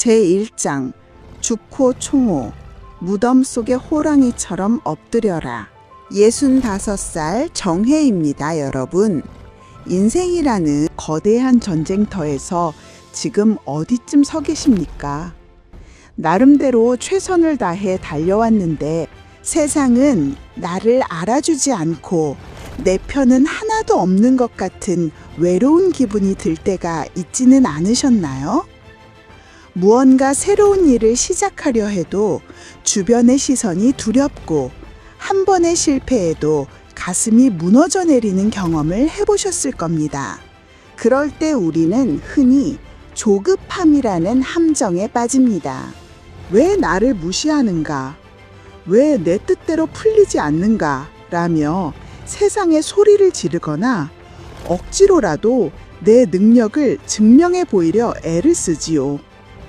제1장 죽호 총호 무덤 속의 호랑이처럼 엎드려라. 65살 정혜입니다, 여러분. 인생이라는 거대한 전쟁터에서 지금 어디쯤 서 계십니까? 나름대로 최선을 다해 달려왔는데 세상은 나를 알아주지 않고 내 편은 하나도 없는 것 같은 외로운 기분이 들 때가 있지는 않으셨나요? 무언가 새로운 일을 시작하려 해도 주변의 시선이 두렵고 한 번의 실패에도 가슴이 무너져 내리는 경험을 해보셨을 겁니다. 그럴 때 우리는 흔히 조급함이라는 함정에 빠집니다. 왜 나를 무시하는가? 왜 내 뜻대로 풀리지 않는가? 라며 세상에 소리를 지르거나 억지로라도 내 능력을 증명해 보이려 애를 쓰지요.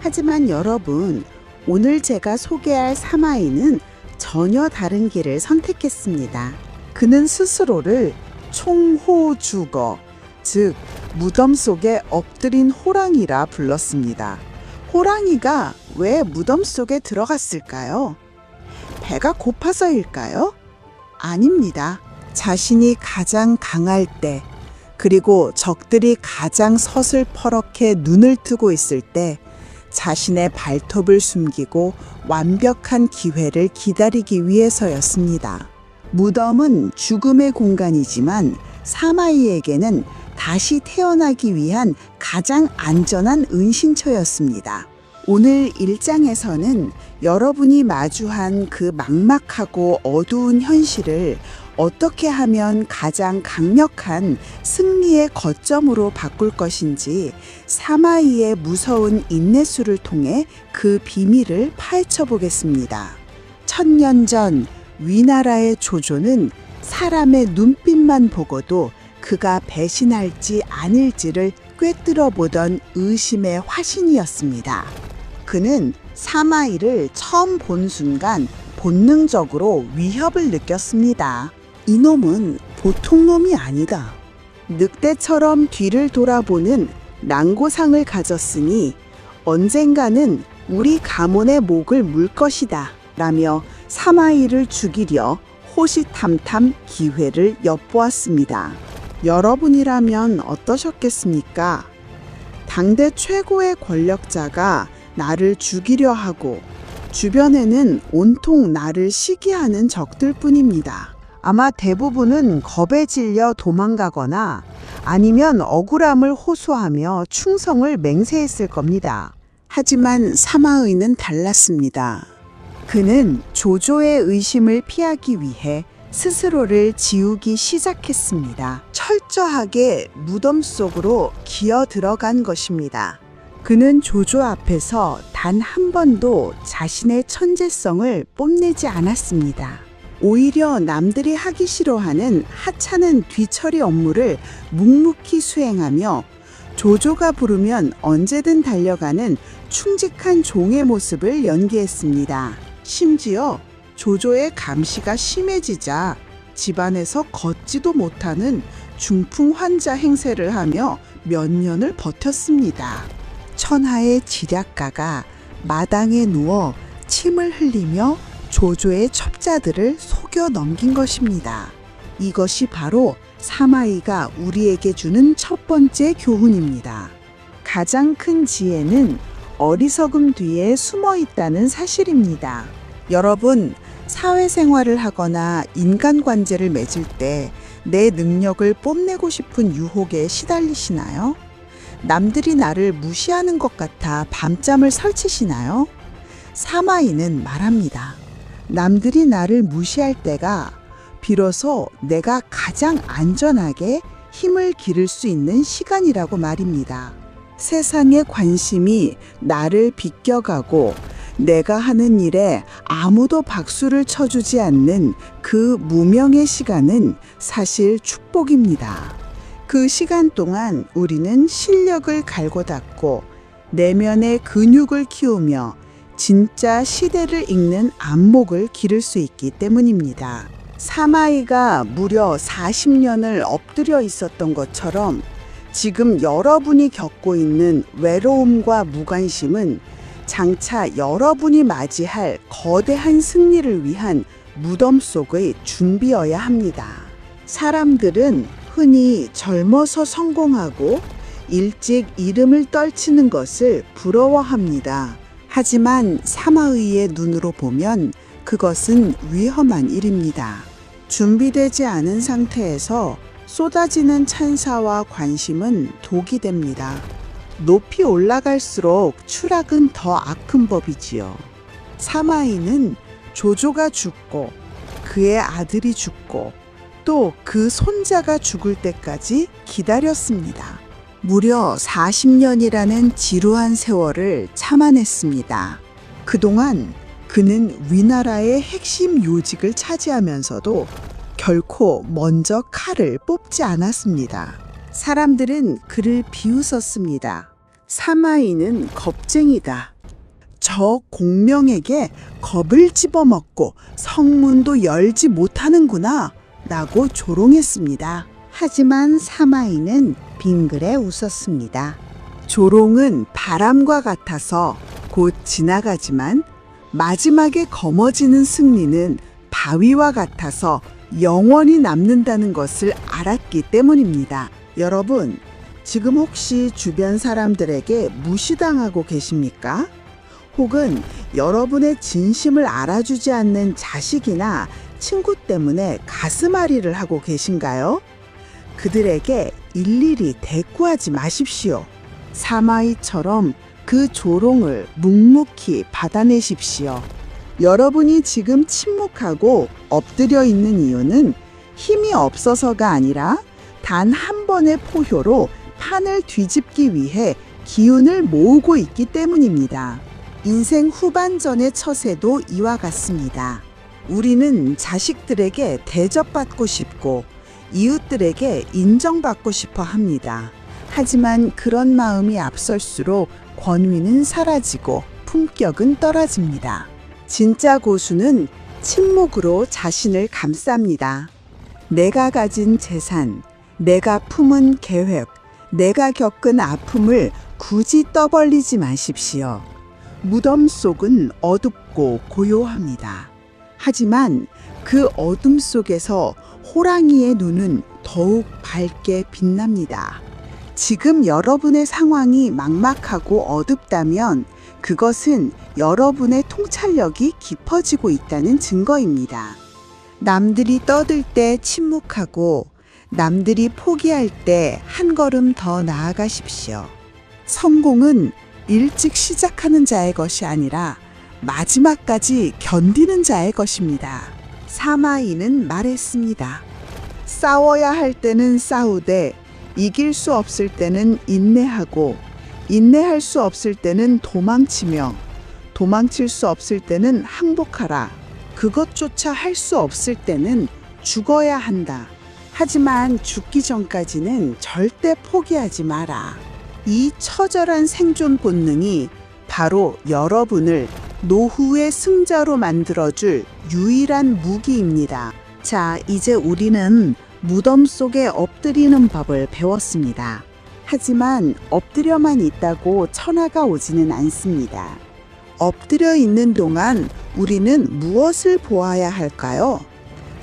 하지만 여러분, 오늘 제가 소개할 사마이는 전혀 다른 길을 선택했습니다. 그는 스스로를 총호주거, 즉 무덤 속에 엎드린 호랑이라 불렀습니다. 호랑이가 왜 무덤 속에 들어갔을까요? 배가 고파서일까요? 아닙니다. 자신이 가장 강할 때, 그리고 적들이 가장 서슬퍼렇게 눈을 뜨고 있을 때 자신의 발톱을 숨기고 완벽한 기회를 기다리기 위해서였습니다. 무덤은 죽음의 공간이지만 사마이에게는 다시 태어나기 위한 가장 안전한 은신처였습니다. 오늘 1장에서는 여러분이 마주한 그 막막하고 어두운 현실을 어떻게 하면 가장 강력한 승리의 거점으로 바꿀 것인지 사마이의 무서운 인내수를 통해 그 비밀을 파헤쳐 보겠습니다. 1000년 전 위나라의 조조는 사람의 눈빛만 보고도 그가 배신할지 아닐지를 꿰뚫어 보던 의심의 화신이었습니다. 그는 사마이를 처음 본 순간 본능적으로 위협을 느꼈습니다. 이놈은 보통 놈이 아니다. 늑대처럼 뒤를 돌아보는 랑고상을 가졌으니 언젠가는 우리 가문의 목을 물 것이다 라며 사마이를 죽이려 호시탐탐 기회를 엿보았습니다. 여러분이라면 어떠셨겠습니까? 당대 최고의 권력자가 나를 죽이려 하고 주변에는 온통 나를 시기하는 적들 뿐입니다. 아마 대부분은 겁에 질려 도망가거나 아니면 억울함을 호소하며 충성을 맹세했을 겁니다. 하지만 사마의는 달랐습니다. 그는 조조의 의심을 피하기 위해 스스로를 지우기 시작했습니다. 철저하게 무덤 속으로 기어 들어간 것입니다. 그는 조조 앞에서 단 한 번도 자신의 천재성을 뽐내지 않았습니다. 오히려 남들이 하기 싫어하는 하찮은 뒤처리 업무를 묵묵히 수행하며 조조가 부르면 언제든 달려가는 충직한 종의 모습을 연기했습니다. 심지어 조조의 감시가 심해지자 집안에서 걷지도 못하는 중풍 환자 행세를 하며 몇 년을 버텼습니다. 천하의 지략가가 마당에 누워 침을 흘리며 조조의 첩자들을 속여 넘긴 것입니다. 이것이 바로 사마이가 우리에게 주는 첫 번째 교훈입니다. 가장 큰 지혜는 어리석음 뒤에 숨어 있다는 사실입니다. 여러분, 사회생활을 하거나 인간관계를 맺을 때 내 능력을 뽐내고 싶은 유혹에 시달리시나요? 남들이 나를 무시하는 것 같아 밤잠을 설치시나요? 사마이는 말합니다. 남들이 나를 무시할 때가 비로소 내가 가장 안전하게 힘을 기를 수 있는 시간이라고 말입니다. 세상의 관심이 나를 비껴가고 내가 하는 일에 아무도 박수를 쳐주지 않는 그 무명의 시간은 사실 축복입니다. 그 시간 동안 우리는 실력을 갈고 닦고 내면의 근육을 키우며 진짜 시대를 읽는 안목을 기를 수 있기 때문입니다. 사마이가 무려 40년을 엎드려 있었던 것처럼 지금 여러분이 겪고 있는 외로움과 무관심은 장차 여러분이 맞이할 거대한 승리를 위한 무덤 속의 준비여야 합니다. 사람들은 흔히 젊어서 성공하고 일찍 이름을 떨치는 것을 부러워합니다. 하지만 사마의의 눈으로 보면 그것은 위험한 일입니다. 준비되지 않은 상태에서 쏟아지는 찬사와 관심은 독이 됩니다. 높이 올라갈수록 추락은 더 악한 법이지요. 사마이는 조조가 죽고 그의 아들이 죽고 또 그 손자가 죽을 때까지 기다렸습니다. 무려 40년이라는 지루한 세월을 참아냈습니다. 그동안 그는 위나라의 핵심 요직을 차지하면서도 결코 먼저 칼을 뽑지 않았습니다. 사람들은 그를 비웃었습니다. 사마이는 겁쟁이다. 저 공명에게 겁을 집어먹고 성문도 열지 못하는구나 라고 조롱했습니다. 하지만 사마이는 빙그레 웃었습니다. 조롱은 바람과 같아서 곧 지나가지만 마지막에 거머쥐는 승리는 바위와 같아서 영원히 남는다는 것을 알았기 때문입니다. 여러분, 지금 혹시 주변 사람들에게 무시당하고 계십니까? 혹은 여러분의 진심을 알아주지 않는 자식이나 친구 때문에 가슴앓이를 하고 계신가요? 그들에게 일일이 대꾸하지 마십시오. 사마이처럼 그 조롱을 묵묵히 받아내십시오. 여러분이 지금 침묵하고 엎드려 있는 이유는 힘이 없어서가 아니라 단 한 번의 포효로 판을 뒤집기 위해 기운을 모으고 있기 때문입니다. 인생 후반전의 처세도 이와 같습니다. 우리는 자식들에게 대접받고 싶고 이웃들에게 인정받고 싶어 합니다. 하지만 그런 마음이 앞설수록 권위는 사라지고 품격은 떨어집니다. 진짜 고수는 침묵으로 자신을 감쌉니다. 내가 가진 재산, 내가 품은 계획, 내가 겪은 아픔을 굳이 떠벌리지 마십시오. 무덤 속은 어둡고 고요합니다. 하지만 그 어둠 속에서 호랑이의 눈은 더욱 밝게 빛납니다. 지금 여러분의 상황이 막막하고 어둡다면 그것은 여러분의 통찰력이 깊어지고 있다는 증거입니다. 남들이 떠들 때 침묵하고 남들이 포기할 때 한 걸음 더 나아가십시오. 성공은 일찍 시작하는 자의 것이 아니라 마지막까지 견디는 자의 것입니다. 사마이는 말했습니다. 싸워야 할 때는 싸우되 이길 수 없을 때는 인내하고 인내할 수 없을 때는 도망치며 도망칠 수 없을 때는 항복하라. 그것조차 할 수 없을 때는 죽어야 한다. 하지만 죽기 전까지는 절대 포기하지 마라. 이 처절한 생존 본능이 바로 여러분을 노후의 승자로 만들어줄 유일한 무기입니다. 자, 이제 우리는 무덤 속에 엎드리는 법을 배웠습니다. 하지만 엎드려만 있다고 천하가 오지는 않습니다. 엎드려 있는 동안 우리는 무엇을 보아야 할까요?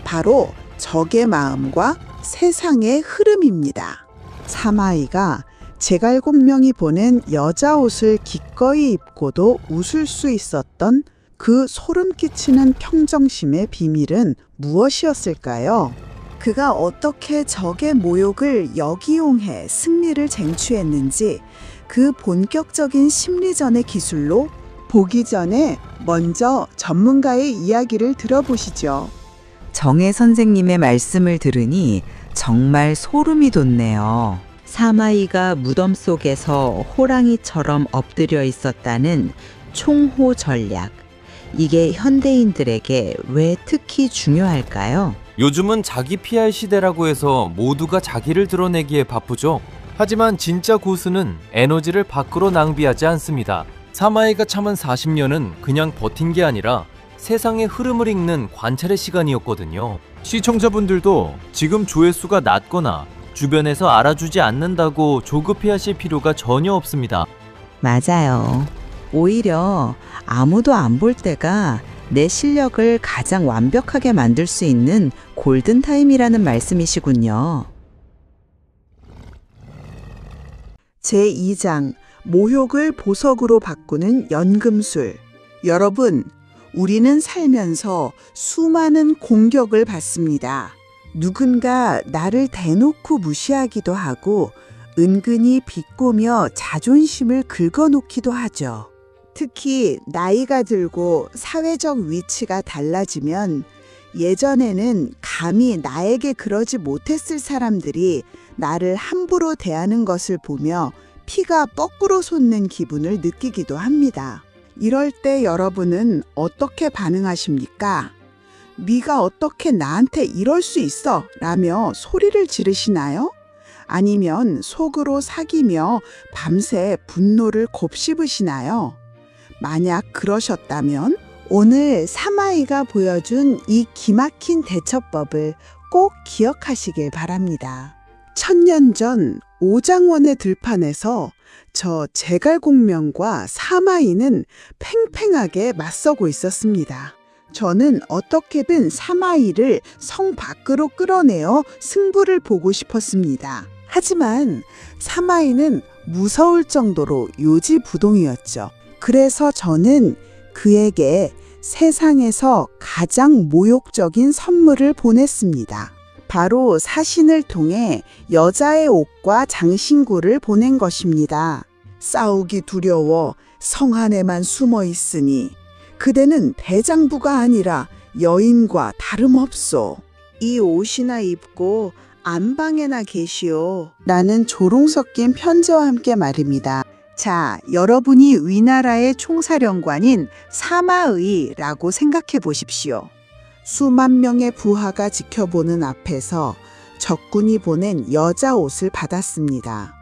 바로 적의 마음과 세상의 흐름입니다. 사마이가 제갈공명이 보낸 여자 옷을 기꺼이 입고도 웃을 수 있었던 그 소름 끼치는 평정심의 비밀은 무엇이었을까요? 그가 어떻게 적의 모욕을 역이용해 승리를 쟁취했는지 그 본격적인 심리전의 기술로 보기 전에 먼저 전문가의 이야기를 들어보시죠. 정혜 선생님의 말씀을 들으니 정말 소름이 돋네요. 사마이가 무덤 속에서 호랑이처럼 엎드려 있었다는 총호 전략. 이게 현대인들에게 왜 특히 중요할까요? 요즘은 자기 PR 시대라고 해서 모두가 자기를 드러내기에 바쁘죠. 하지만 진짜 고수는 에너지를 밖으로 낭비하지 않습니다. 사마이가 참은 40년은 그냥 버틴 게 아니라 세상의 흐름을 읽는 관찰의 시간이었거든요. 시청자분들도 지금 조회수가 낮거나 주변에서 알아주지 않는다고 조급해하실 필요가 전혀 없습니다. 맞아요. 오히려 아무도 안 볼 때가 내 실력을 가장 완벽하게 만들 수 있는 골든타임이라는 말씀이시군요. 제2장 모욕을 보석으로 바꾸는 연금술. 여러분, 우리는 살면서 수많은 공격을 받습니다. 누군가 나를 대놓고 무시하기도 하고 은근히 비꼬며 자존심을 긁어놓기도 하죠. 특히 나이가 들고 사회적 위치가 달라지면 예전에는 감히 나에게 그러지 못했을 사람들이 나를 함부로 대하는 것을 보며 피가 거꾸로 솟는 기분을 느끼기도 합니다. 이럴 때 여러분은 어떻게 반응하십니까? 네가 어떻게 나한테 이럴 수 있어? 라며 소리를 지르시나요? 아니면 속으로 사귀며 밤새 분노를 곱씹으시나요? 만약 그러셨다면 오늘 사마이가 보여준 이 기막힌 대처법을 꼭 기억하시길 바랍니다. 1000년 전 오장원의 들판에서 저 제갈공명과 사마이는 팽팽하게 맞서고 있었습니다. 저는 어떻게든 사마이를 성 밖으로 끌어내어 승부를 보고 싶었습니다. 하지만 사마이는 무서울 정도로 요지부동이었죠. 그래서 저는 그에게 세상에서 가장 모욕적인 선물을 보냈습니다. 바로 사신을 통해 여자의 옷과 장신구를 보낸 것입니다. 싸우기 두려워 성 안에만 숨어 있으니 그대는 대장부가 아니라 여인과 다름없소. 이 옷이나 입고 안방에나 계시오. 라는 조롱 섞인 편지와 함께 말입니다. 자, 여러분이 위나라의 총사령관인 사마의라고 생각해 보십시오. 수만 명의 부하가 지켜보는 앞에서 적군이 보낸 여자 옷을 받았습니다.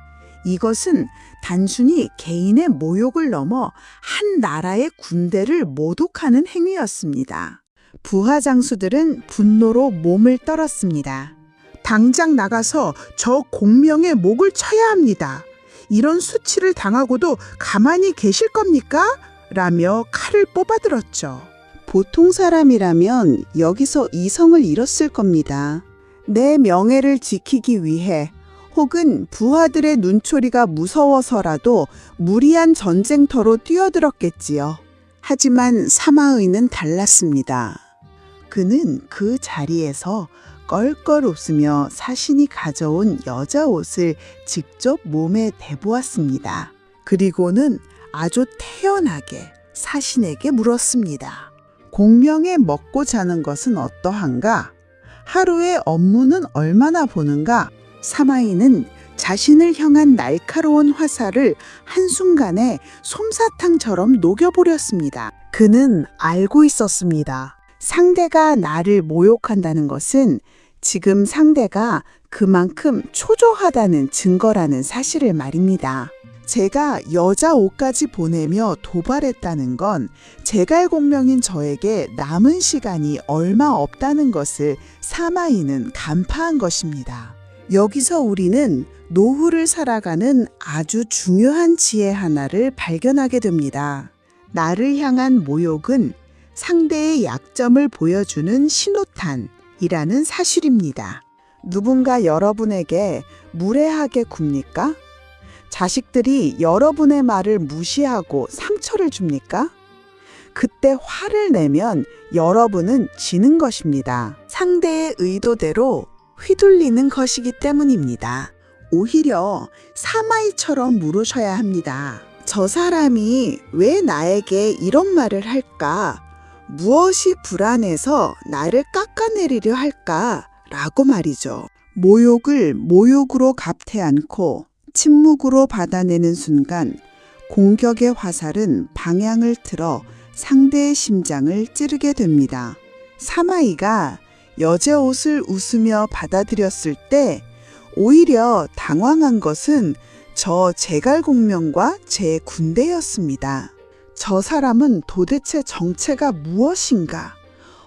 이것은 단순히 개인의 모욕을 넘어 한 나라의 군대를 모독하는 행위였습니다. 부하 장수들은 분노로 몸을 떨었습니다. 당장 나가서 저 공명의 목을 쳐야 합니다. 이런 수치를 당하고도 가만히 계실 겁니까? 라며 칼을 뽑아들었죠. 보통 사람이라면 여기서 이성을 잃었을 겁니다. 내 명예를 지키기 위해 혹은 부하들의 눈초리가 무서워서라도 무리한 전쟁터로 뛰어들었겠지요. 하지만 사마의는 달랐습니다. 그는 그 자리에서 껄껄 웃으며 사신이 가져온 여자 옷을 직접 몸에 대보았습니다. 그리고는 아주 태연하게 사신에게 물었습니다. 공명에 먹고 자는 것은 어떠한가? 하루의 업무는 얼마나 보는가? 사마이는 자신을 향한 날카로운 화살을 한순간에 솜사탕처럼 녹여버렸습니다. 그는 알고 있었습니다. 상대가 나를 모욕한다는 것은 지금 상대가 그만큼 초조하다는 증거라는 사실을 말입니다. 제가 여자 옷까지 보내며 도발했다는 건 제갈공명인 저에게 남은 시간이 얼마 없다는 것을 사마이는 간파한 것입니다. 여기서 우리는 노후를 살아가는 아주 중요한 지혜 하나를 발견하게 됩니다. 나를 향한 모욕은 상대의 약점을 보여주는 신호탄이라는 사실입니다. 누군가 여러분에게 무례하게 굽니까? 자식들이 여러분의 말을 무시하고 상처를 줍니까? 그때 화를 내면 여러분은 지는 것입니다. 상대의 의도대로 휘둘리는 것이기 때문입니다. 오히려 사마이처럼 물으셔야 합니다. 저 사람이 왜 나에게 이런 말을 할까? 무엇이 불안해서 나를 깎아내리려 할까? 라고 말이죠. 모욕을 모욕으로 갚지 않고 침묵으로 받아내는 순간 공격의 화살은 방향을 틀어 상대의 심장을 찌르게 됩니다. 사마이가 여자 옷을 웃으며 받아들였을 때 오히려 당황한 것은 저 제갈공명과 제 군대였습니다. 저 사람은 도대체 정체가 무엇인가?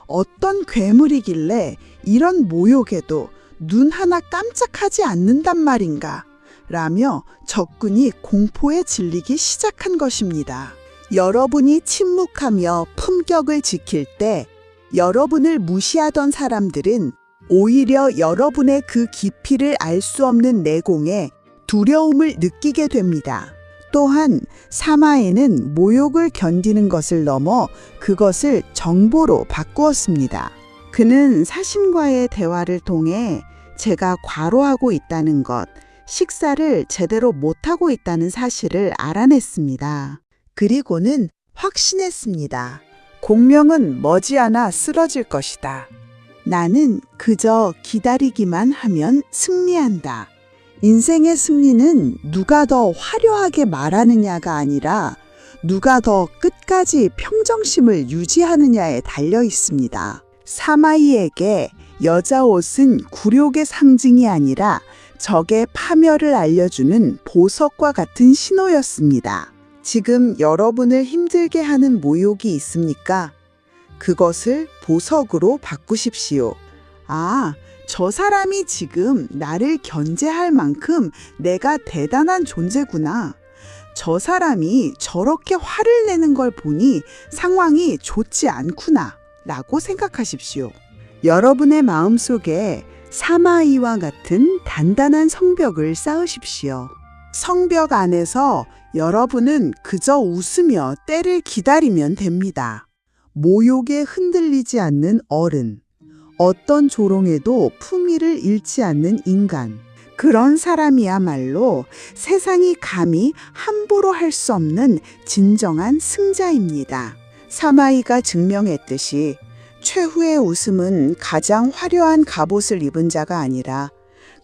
어떤 괴물이길래 이런 모욕에도 눈 하나 깜짝하지 않는단 말인가? 라며 적군이 공포에 질리기 시작한 것입니다. 여러분이 침묵하며 품격을 지킬 때 여러분을 무시하던 사람들은 오히려 여러분의 그 깊이를 알 수 없는 내공에 두려움을 느끼게 됩니다. 또한 사마에는 모욕을 견디는 것을 넘어 그것을 정보로 바꾸었습니다. 그는 사신과의 대화를 통해 제가 과로하고 있다는 것, 식사를 제대로 못하고 있다는 사실을 알아냈습니다. 그리고는 확신했습니다. 공명은 머지않아 쓰러질 것이다. 나는 그저 기다리기만 하면 승리한다. 인생의 승리는 누가 더 화려하게 말하느냐가 아니라 누가 더 끝까지 평정심을 유지하느냐에 달려 있습니다. 사마이에게 여자 옷은 굴욕의 상징이 아니라 적의 파멸을 알려주는 보석과 같은 신호였습니다. 지금 여러분을 힘들게 하는 모욕이 있습니까? 그것을 보석으로 바꾸십시오. 아, 저 사람이 지금 나를 견제할 만큼 내가 대단한 존재구나. 저 사람이 저렇게 화를 내는 걸 보니 상황이 좋지 않구나. 라고 생각하십시오. 여러분의 마음속에 사마이와 같은 단단한 성벽을 쌓으십시오. 성벽 안에서 여러분은 그저 웃으며 때를 기다리면 됩니다. 모욕에 흔들리지 않는 어른, 어떤 조롱에도 품위를 잃지 않는 인간, 그런 사람이야말로 세상이 감히 함부로 할 수 없는 진정한 승자입니다. 사마이가 증명했듯이 최후의 웃음은 가장 화려한 갑옷을 입은 자가 아니라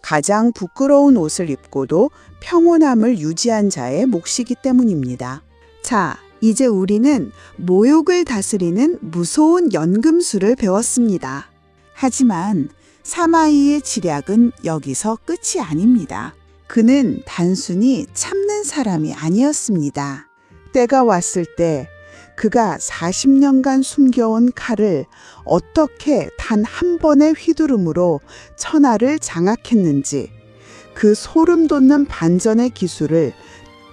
가장 부끄러운 옷을 입고도 평온함을 유지한 자의 몫이기 때문입니다. 자, 이제 우리는 모욕을 다스리는 무서운 연금술을 배웠습니다. 하지만 사마이의 지략은 여기서 끝이 아닙니다. 그는 단순히 참는 사람이 아니었습니다. 때가 왔을 때 그가 40년간 숨겨온 칼을 어떻게 단 한 번의 휘두름으로 천하를 장악했는지 그 소름 돋는 반전의 기술을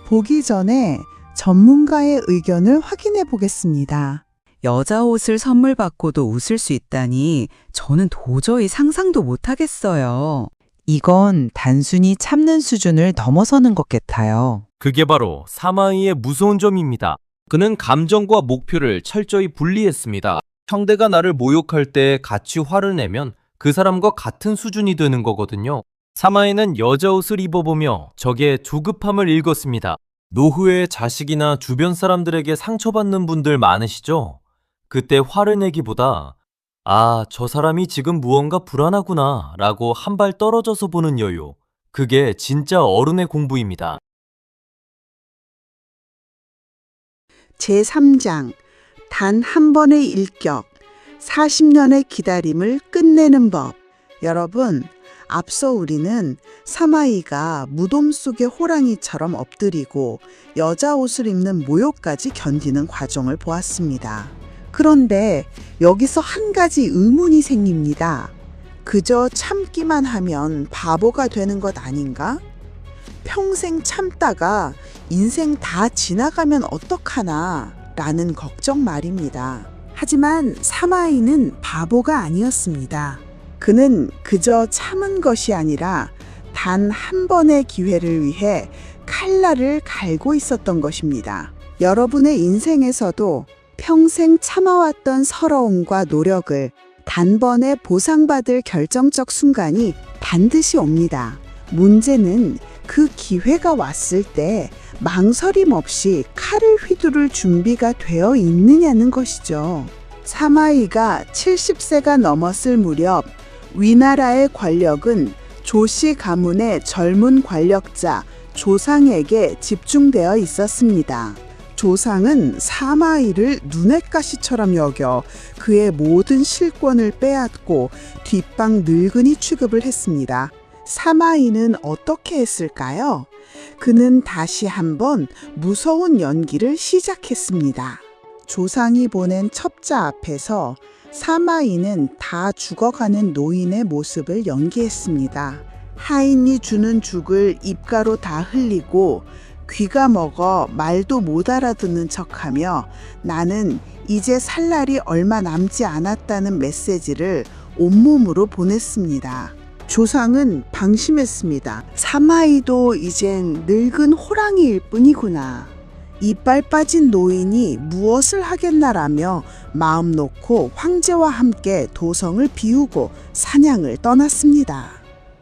보기 전에 전문가의 의견을 확인해 보겠습니다. 여자 옷을 선물 받고도 웃을 수 있다니 저는 도저히 상상도 못하겠어요. 이건 단순히 참는 수준을 넘어서는 것 같아요. 그게 바로 사마이의 무서운 점입니다. 그는 감정과 목표를 철저히 분리했습니다. 상대가 나를 모욕할 때 같이 화를 내면 그 사람과 같은 수준이 되는 거거든요. 사마이는 여자 옷을 입어보며 적의 조급함을 읽었습니다. 노후에 자식이나 주변 사람들에게 상처받는 분들 많으시죠? 그때 화를 내기보다 아, 저 사람이 지금 무언가 불안하구나 라고 한 발 떨어져서 보는 여유. 그게 진짜 어른의 공부입니다. 제3장 단 한 번의 일격 40년의 기다림을 끝내는 법. 여러분, 앞서 우리는 사마이가 무덤 속의 호랑이처럼 엎드리고 여자 옷을 입는 모욕까지 견디는 과정을 보았습니다. 그런데 여기서 한 가지 의문이 생깁니다. 그저 참기만 하면 바보가 되는 것 아닌가? 평생 참다가 인생 다 지나가면 어떡하나 라는 걱정 말입니다. 하지만 사마이는 바보가 아니었습니다. 그는 그저 참은 것이 아니라 단 한 번의 기회를 위해 칼날을 갈고 있었던 것입니다. 여러분의 인생에서도 평생 참아왔던 서러움과 노력을 단번에 보상받을 결정적 순간이 반드시 옵니다. 문제는 그 기회가 왔을 때 망설임 없이 칼을 휘두를 준비가 되어 있느냐는 것이죠. 사마이가 70세가 넘었을 무렵 위나라의 권력은 조씨 가문의 젊은 권력자 조상에게 집중되어 있었습니다. 조상은 사마이를 눈엣 가시처럼 여겨 그의 모든 실권을 빼앗고 뒷방 늙은이 취급을 했습니다. 사마이는 어떻게 했을까요? 그는 다시 한번 무서운 연기를 시작했습니다. 조상이 보낸 첩자 앞에서 사마이는 다 죽어가는 노인의 모습을 연기했습니다. 하인이 주는 죽을 입가로 다 흘리고 귀가 먹어 말도 못 알아듣는 척하며 나는 이제 살 날이 얼마 남지 않았다는 메시지를 온몸으로 보냈습니다. 조상은 방심했습니다. 사마이도 이젠 늙은 호랑이일 뿐이구나. 이빨 빠진 노인이 무엇을 하겠나라며 마음 놓고 황제와 함께 도성을 비우고 사냥을 떠났습니다.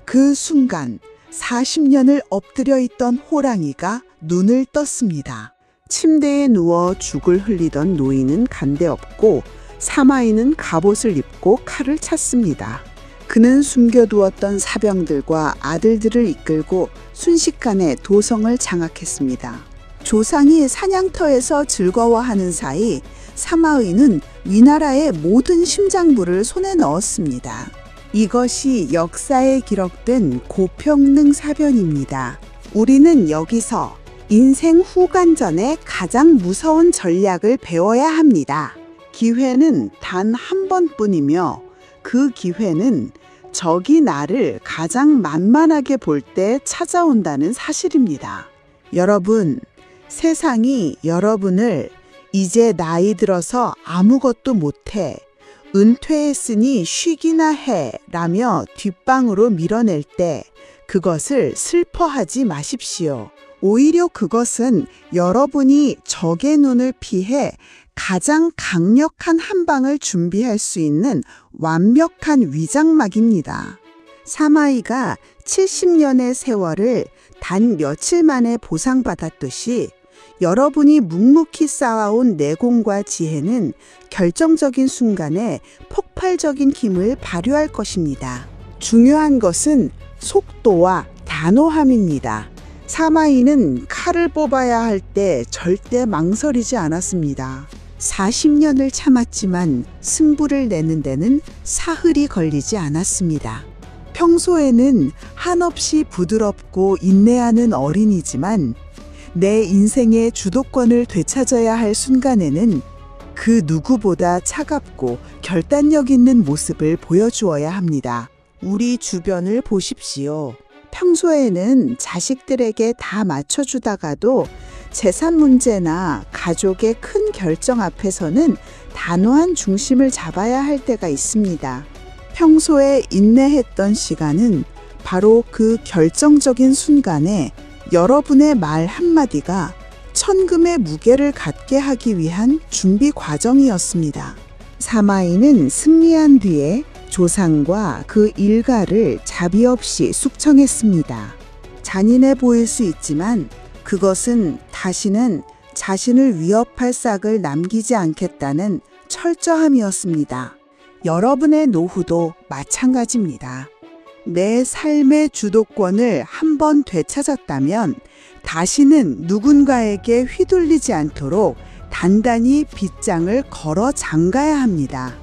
그 순간 40년을 엎드려 있던 호랑이가 눈을 떴습니다. 침대에 누워 죽을 흘리던 노인은 간데없고 사마이는 갑옷을 입고 칼을 찼습니다. 그는 숨겨두었던 사병들과 아들들을 이끌고 순식간에 도성을 장악했습니다. 조상이 사냥터에서 즐거워하는 사이 사마의는 위나라의 모든 심장부를 손에 넣었습니다. 이것이 역사에 기록된 고평능 사변입니다. 우리는 여기서 인생 후관전의 가장 무서운 전략을 배워야 합니다. 기회는 단 한 번뿐이며 그 기회는 적이 나를 가장 만만하게 볼 때 찾아온다는 사실입니다. 여러분, 세상이 여러분을 이제 나이 들어서 아무것도 못해, 은퇴했으니 쉬기나 해 라며 뒷방으로 밀어낼 때 그것을 슬퍼하지 마십시오. 오히려 그것은 여러분이 적의 눈을 피해 가장 강력한 한 방을 준비할 수 있는 완벽한 위장막입니다. 사마이가 70년의 세월을 단 며칠 만에 보상받았듯이 여러분이 묵묵히 쌓아온 내공과 지혜는 결정적인 순간에 폭발적인 힘을 발휘할 것입니다. 중요한 것은 속도와 단호함입니다. 사마이는 칼을 뽑아야 할 때 절대 망설이지 않았습니다. 40년을 참았지만 승부를 내는 데는 사흘이 걸리지 않았습니다. 평소에는 한없이 부드럽고 인내하는 어린이지만 내 인생의 주도권을 되찾아야 할 순간에는 그 누구보다 차갑고 결단력 있는 모습을 보여주어야 합니다. 우리 주변을 보십시오. 평소에는 자식들에게 다 맞춰주다가도 재산 문제나 가족의 큰 결정 앞에서는 단호한 중심을 잡아야 할 때가 있습니다. 평소에 인내했던 시간은 바로 그 결정적인 순간에 여러분의 말 한마디가 천금의 무게를 갖게 하기 위한 준비 과정이었습니다. 사마이는 승리한 뒤에 조상과 그 일가를 자비 없이 숙청했습니다. 잔인해 보일 수 있지만 그것은 다시는 자신을 위협할 싹을 남기지 않겠다는 철저함이었습니다. 여러분의 노후도 마찬가지입니다. 내 삶의 주도권을 한번 되찾았다면 다시는 누군가에게 휘둘리지 않도록 단단히 빗장을 걸어 잠가야 합니다.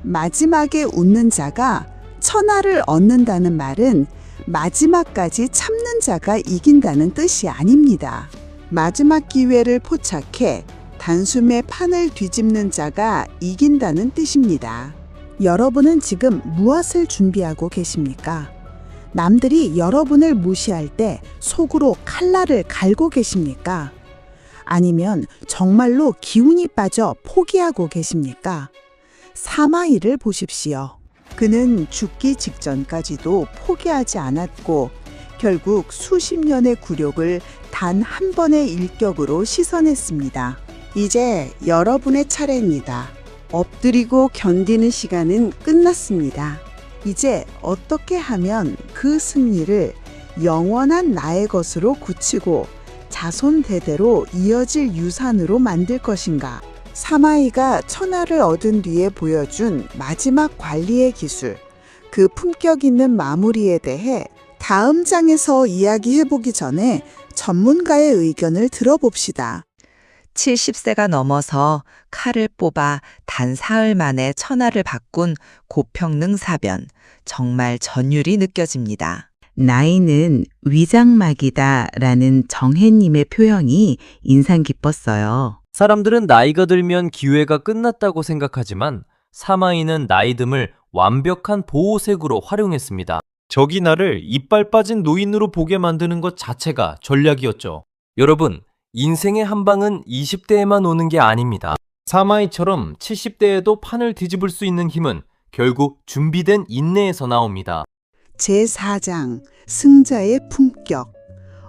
마지막에 웃는 자가 천하를 얻는다는 말은 마지막까지 참는 자가 이긴다는 뜻이 아닙니다. 마지막 기회를 포착해 단숨에 판을 뒤집는 자가 이긴다는 뜻입니다. 여러분은 지금 무엇을 준비하고 계십니까? 남들이 여러분을 무시할 때 속으로 칼날을 갈고 계십니까? 아니면 정말로 기운이 빠져 포기하고 계십니까? 사마이를 보십시오. 그는 죽기 직전까지도 포기하지 않았고 결국 수십 년의 굴욕을 단 한 번의 일격으로 씻어냈습니다. 이제 여러분의 차례입니다. 엎드리고 견디는 시간은 끝났습니다. 이제 어떻게 하면 그 승리를 영원한 나의 것으로 굳히고 자손 대대로 이어질 유산으로 만들 것인가? 사마이가 천하를 얻은 뒤에 보여준 마지막 관리의 기술, 그 품격 있는 마무리에 대해 다음 장에서 이야기해보기 전에 전문가의 의견을 들어봅시다. 70세가 넘어서 칼을 뽑아 단 사흘 만에 천하를 바꾼 고평능 사변, 정말 전율이 느껴집니다. 나이는 위장막이다라는 정혜님의 표현이 인상 깊었어요. 사람들은 나이가 들면 기회가 끝났다고 생각하지만 사마이는 나이듦을 완벽한 보호색으로 활용했습니다. 적이 나를 이빨 빠진 노인으로 보게 만드는 것 자체가 전략이었죠. 여러분, 인생의 한 방은 20대에만 오는 게 아닙니다. 사마이처럼 70대에도 판을 뒤집을 수 있는 힘은 결국 준비된 인내에서 나옵니다. 제4장 승자의 품격.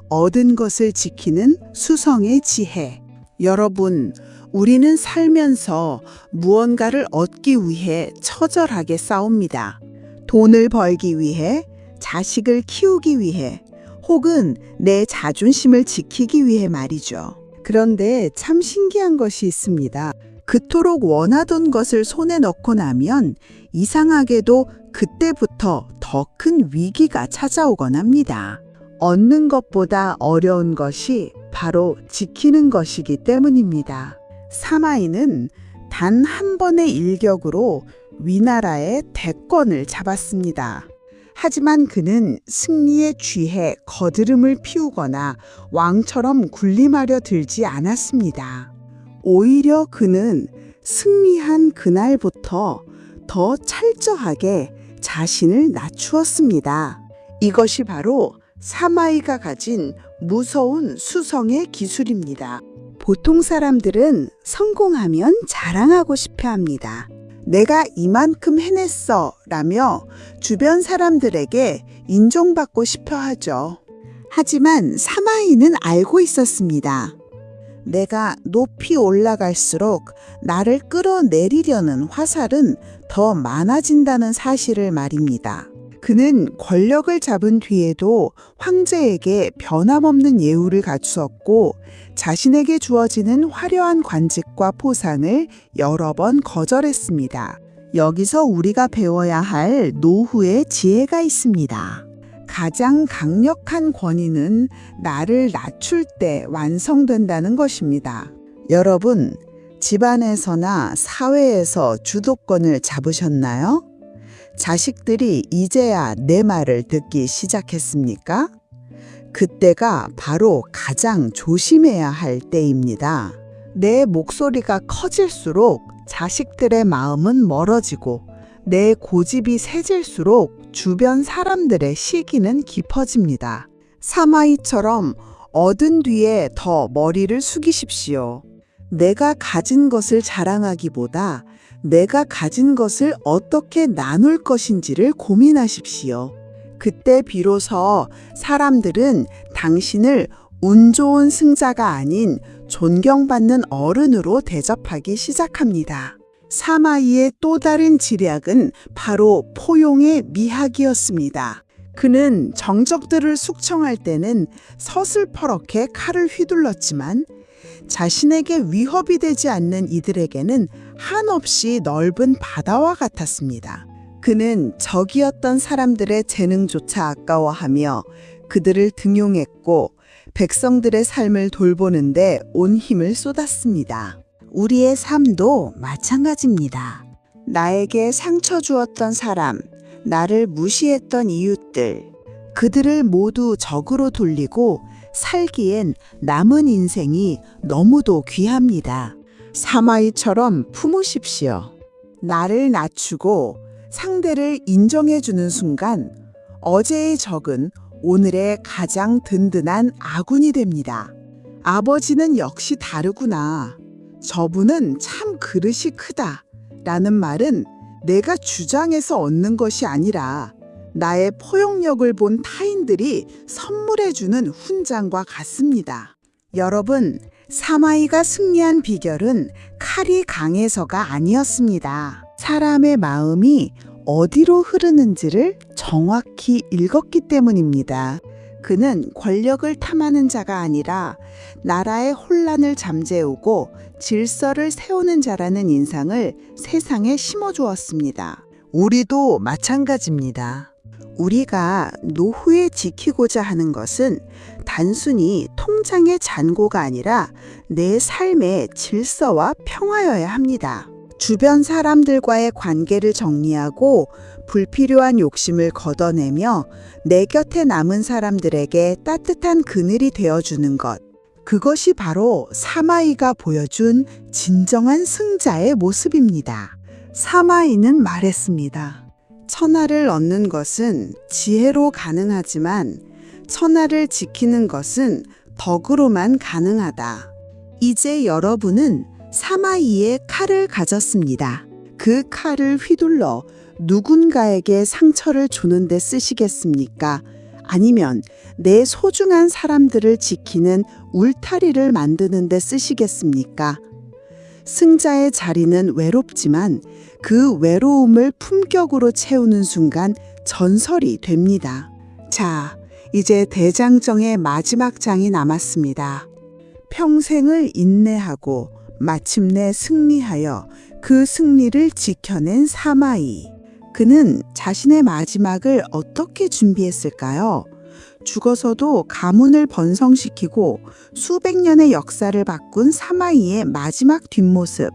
얻은 것을 지키는 수성의 지혜. 여러분, 우리는 살면서 무언가를 얻기 위해 처절하게 싸웁니다. 돈을 벌기 위해, 자식을 키우기 위해, 혹은 내 자존심을 지키기 위해 말이죠. 그런데 참 신기한 것이 있습니다. 그토록 원하던 것을 손에 넣고 나면 이상하게도 그때부터 더 큰 위기가 찾아오곤 합니다. 얻는 것보다 어려운 것이 바로 지키는 것이기 때문입니다. 사마이는 단 한 번의 일격으로 위나라의 대권을 잡았습니다. 하지만 그는 승리에 취해 거드름을 피우거나 왕처럼 군림하려 들지 않았습니다. 오히려 그는 승리한 그날부터 더 철저하게 자신을 낮추었습니다. 이것이 바로 사마이가 가진 무서운 수성의 기술입니다. 보통 사람들은 성공하면 자랑하고 싶어 합니다. 내가 이만큼 해냈어 라며 주변 사람들에게 인정받고 싶어 하죠. 하지만 사마이는 알고 있었습니다. 내가 높이 올라갈수록 나를 끌어내리려는 화살은 더 많아진다는 사실을 말입니다. 그는 권력을 잡은 뒤에도 황제에게 변함없는 예우를 갖추었고 자신에게 주어지는 화려한 관직과 포상을 여러 번 거절했습니다. 여기서 우리가 배워야 할 노후의 지혜가 있습니다. 가장 강력한 권위는 나를 낮출 때 완성된다는 것입니다. 여러분, 집안에서나 사회에서 주도권을 잡으셨나요? 자식들이 이제야 내 말을 듣기 시작했습니까? 그때가 바로 가장 조심해야 할 때입니다. 내 목소리가 커질수록 자식들의 마음은 멀어지고 내 고집이 세질수록 주변 사람들의 시기는 깊어집니다. 사마이처럼 얻은 뒤에 더 머리를 숙이십시오. 내가 가진 것을 자랑하기보다 내가 가진 것을 어떻게 나눌 것인지를 고민하십시오. 그때 비로소 사람들은 당신을 운 좋은 승자가 아닌 존경받는 어른으로 대접하기 시작합니다. 사마이의 또 다른 지략은 바로 포용의 미학이었습니다. 그는 정적들을 숙청할 때는 서슬퍼렇게 칼을 휘둘렀지만 자신에게 위협이 되지 않는 이들에게는 한없이 넓은 바다와 같았습니다. 그는 적이었던 사람들의 재능조차 아까워하며 그들을 등용했고 백성들의 삶을 돌보는데 온 힘을 쏟았습니다. 우리의 삶도 마찬가지입니다. 나에게 상처 주었던 사람, 나를 무시했던 이웃들, 그들을 모두 적으로 돌리고 살기엔 남은 인생이 너무도 귀합니다. 사마이처럼 품으십시오. 나를 낮추고 상대를 인정해주는 순간 어제의 적은 오늘의 가장 든든한 아군이 됩니다. 아버지는 역시 다르구나. 저분은 참 그릇이 크다. 라는 말은 내가 주장해서 얻는 것이 아니라 나의 포용력을 본 타인들이 선물해주는 훈장과 같습니다. 여러분, 사마이가 승리한 비결은 칼이 강해서가 아니었습니다. 사람의 마음이 어디로 흐르는지를 정확히 읽었기 때문입니다. 그는 권력을 탐하는 자가 아니라 나라의 혼란을 잠재우고 질서를 세우는 자라는 인상을 세상에 심어주었습니다. 우리도 마찬가지입니다. 우리가 노후에 지키고자 하는 것은 단순히 통장의 잔고가 아니라 내 삶의 질서와 평화여야 합니다. 주변 사람들과의 관계를 정리하고 불필요한 욕심을 걷어내며 내 곁에 남은 사람들에게 따뜻한 그늘이 되어주는 것. 그것이 바로 사마이가 보여준 진정한 승자의 모습입니다. 사마이는 말했습니다. 천하를 얻는 것은 지혜로 가능하지만 천하를 지키는 것은 덕으로만 가능하다. 이제 여러분은 사마이의 칼을 가졌습니다. 그 칼을 휘둘러 누군가에게 상처를 주는데 쓰시겠습니까? 아니면 내 소중한 사람들을 지키는 울타리를 만드는 데 쓰시겠습니까? 승자의 자리는 외롭지만 그 외로움을 품격으로 채우는 순간 전설이 됩니다. 자, 이제 대장정의 마지막 장이 남았습니다. 평생을 인내하고 마침내 승리하여 그 승리를 지켜낸 사마이. 그는 자신의 마지막을 어떻게 준비했을까요? 죽어서도 가문을 번성시키고 수백 년의 역사를 바꾼 사마이의 마지막 뒷모습,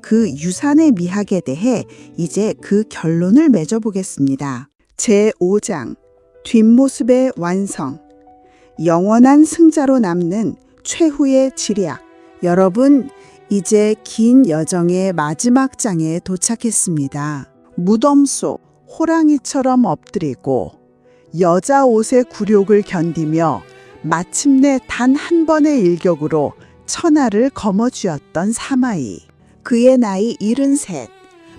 그 유산의 미학에 대해 이제 그 결론을 맺어보겠습니다. 제5장, 뒷모습의 완성. 영원한 승자로 남는 최후의 지략. 여러분, 이제 긴 여정의 마지막 장에 도착했습니다. 무덤 속 호랑이처럼 엎드리고 여자 옷의 굴욕을 견디며 마침내 단 한 번의 일격으로 천하를 거머쥐었던 사마이. 그의 나이 73.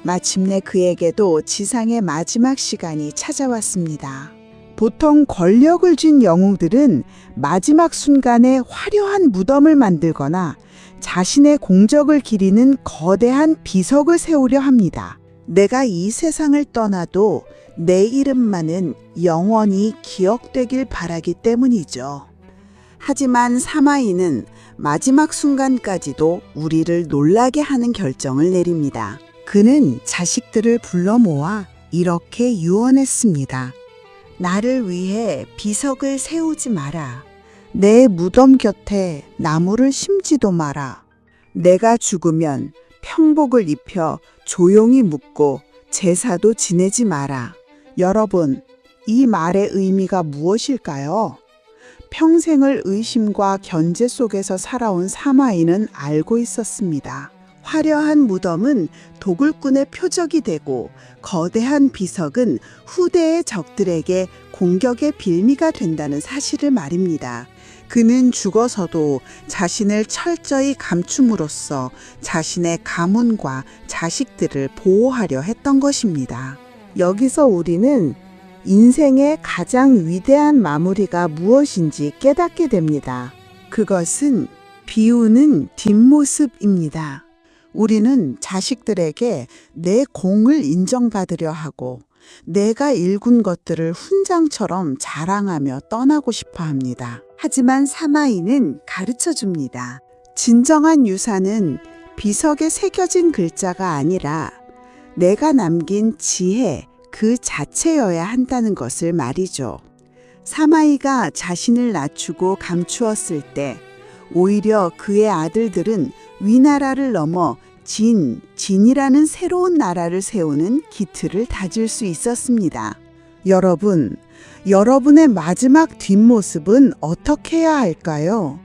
마침내 그에게도 지상의 마지막 시간이 찾아왔습니다. 보통 권력을 쥔 영웅들은 마지막 순간에 화려한 무덤을 만들거나 자신의 공적을 기리는 거대한 비석을 세우려 합니다. 내가 이 세상을 떠나도 내 이름만은 영원히 기억되길 바라기 때문이죠. 하지만 사마이는 마지막 순간까지도 우리를 놀라게 하는 결정을 내립니다. 그는 자식들을 불러 모아 이렇게 유언했습니다. 나를 위해 비석을 세우지 마라. 내 무덤 곁에 나무를 심지도 마라. 내가 죽으면 평복을 입혀 조용히 묻고 제사도 지내지 마라. 여러분, 이 말의 의미가 무엇일까요? 평생을 의심과 견제 속에서 살아온 사마이는 알고 있었습니다. 화려한 무덤은 도굴꾼의 표적이 되고 거대한 비석은 후대의 적들에게 공격의 빌미가 된다는 사실을 말입니다. 그는 죽어서도 자신을 철저히 감춤으로써 자신의 가문과 자식들을 보호하려 했던 것입니다. 여기서 우리는 인생의 가장 위대한 마무리가 무엇인지 깨닫게 됩니다. 그것은 비우는 뒷모습입니다. 우리는 자식들에게 내 공을 인정받으려 하고 내가 일군 것들을 훈장처럼 자랑하며 떠나고 싶어 합니다. 하지만 사마이는 가르쳐 줍니다. 진정한 유산은 비석에 새겨진 글자가 아니라 내가 남긴 지혜 그 자체여야 한다는 것을 말이죠. 사마이가 자신을 낮추고 감추었을 때 오히려 그의 아들들은 위나라를 넘어 진이라는 새로운 나라를 세우는 기틀을 다질 수 있었습니다. 여러분, 여러분의 마지막 뒷모습은 어떻게 해야 할까요?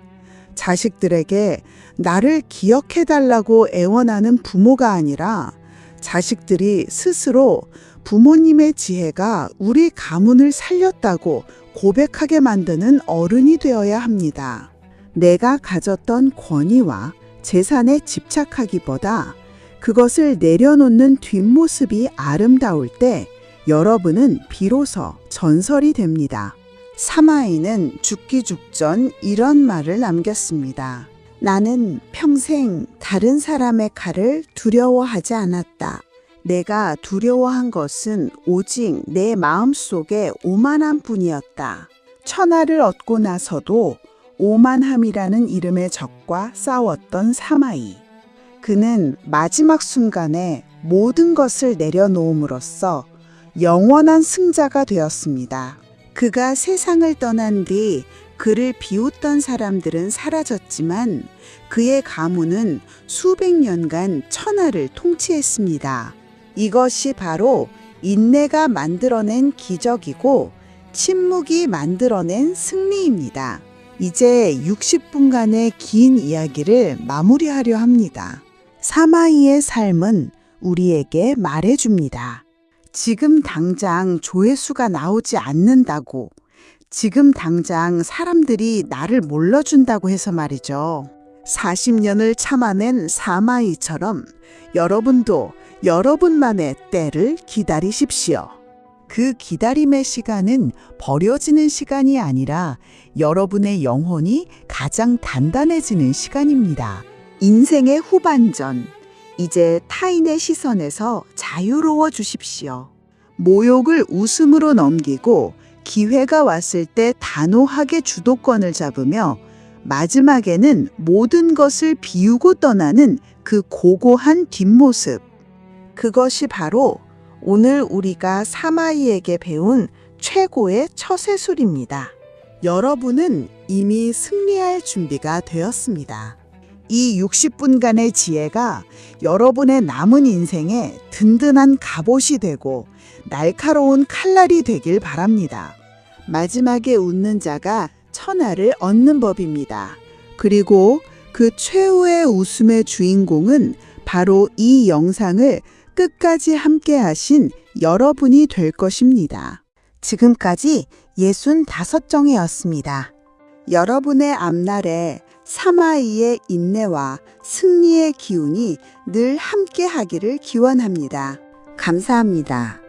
자식들에게 나를 기억해달라고 애원하는 부모가 아니라 자식들이 스스로 부모님의 지혜가 우리 가문을 살렸다고 고백하게 만드는 어른이 되어야 합니다. 내가 가졌던 권위와 재산에 집착하기보다 그것을 내려놓는 뒷모습이 아름다울 때 여러분은 비로소 전설이 됩니다. 사마이는 죽기 직전 이런 말을 남겼습니다. 나는 평생 다른 사람의 칼을 두려워하지 않았다. 내가 두려워한 것은 오직 내 마음속의 오만함 뿐이었다. 천하를 얻고 나서도 오만함이라는 이름의 적과 싸웠던 사마이. 그는 마지막 순간에 모든 것을 내려놓음으로써 영원한 승자가 되었습니다. 그가 세상을 떠난 뒤 그를 비웃던 사람들은 사라졌지만 그의 가문은 수백 년간 천하를 통치했습니다. 이것이 바로 인내가 만들어낸 기적이고 침묵이 만들어낸 승리입니다. 이제 60분간의 긴 이야기를 마무리하려 합니다. 사마이의 삶은 우리에게 말해줍니다. 지금 당장 조회수가 나오지 않는다고, 지금 당장 사람들이 나를 몰라준다고 해서 말이죠. 40년을 참아낸 사마이처럼 여러분도 여러분만의 때를 기다리십시오. 그 기다림의 시간은 버려지는 시간이 아니라 여러분의 영혼이 가장 단단해지는 시간입니다. 인생의 후반전, 이제 타인의 시선에서 자유로워 주십시오. 모욕을 웃음으로 넘기고 기회가 왔을 때 단호하게 주도권을 잡으며 마지막에는 모든 것을 비우고 떠나는 그 고고한 뒷모습. 그것이 바로 오늘 우리가 사마이에게 배운 최고의 처세술입니다. 여러분은 이미 승리할 준비가 되었습니다. 이 60분간의 지혜가 여러분의 남은 인생에 든든한 갑옷이 되고 날카로운 칼날이 되길 바랍니다. 마지막에 웃는 자가 천하를 얻는 법입니다. 그리고 그 최후의 웃음의 주인공은 바로 이 영상을 끝까지 함께 하신 여러분이 될 것입니다. 지금까지 65정이었습니다. 여러분의 앞날에 사마이의 인내와 승리의 기운이 늘 함께 하기를 기원합니다. 감사합니다.